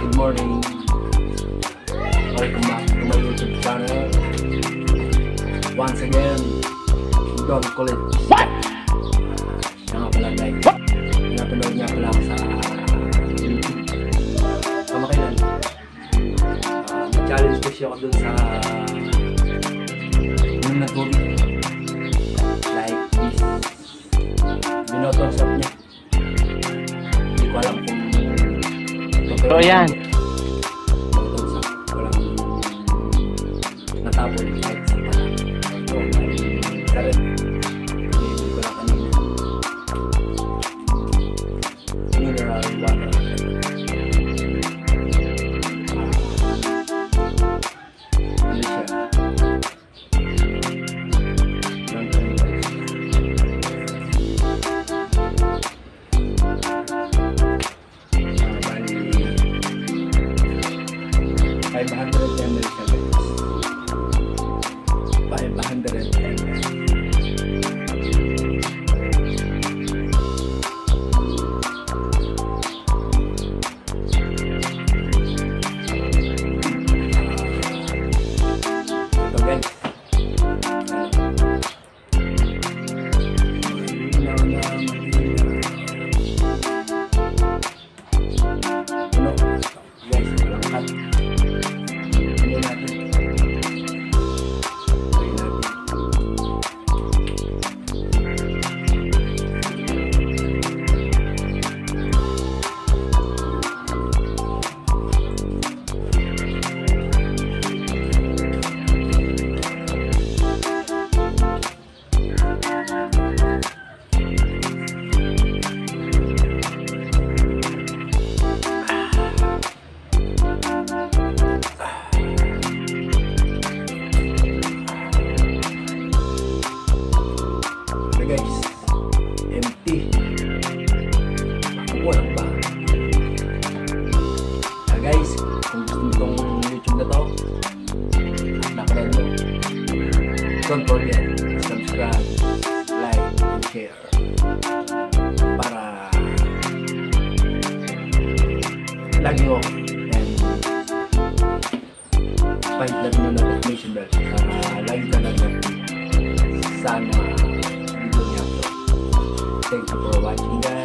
Good morning. Welcome back to my YouTube channel. Once again, Don Kulit. What? Nga pala guys. Napanood niya pala ako sa YouTube. Kamakailan. Challenge ko siya ako dun sa yung naturo. Like this. Binotons up niya. Hindi ko alam kung so yan. Walang natapon kahit sa pala. So may karet. Hindi ko lang kanina. Mineral water. Ano siya? Guys, empty. Walang ba? Guys, kung gusto mo itong YouTube na to, nakanood mo, don't forget, subscribe, like, and share para lagi mo and pahit mo na notification bell para lagi ka na sana. Thank you for watching guys.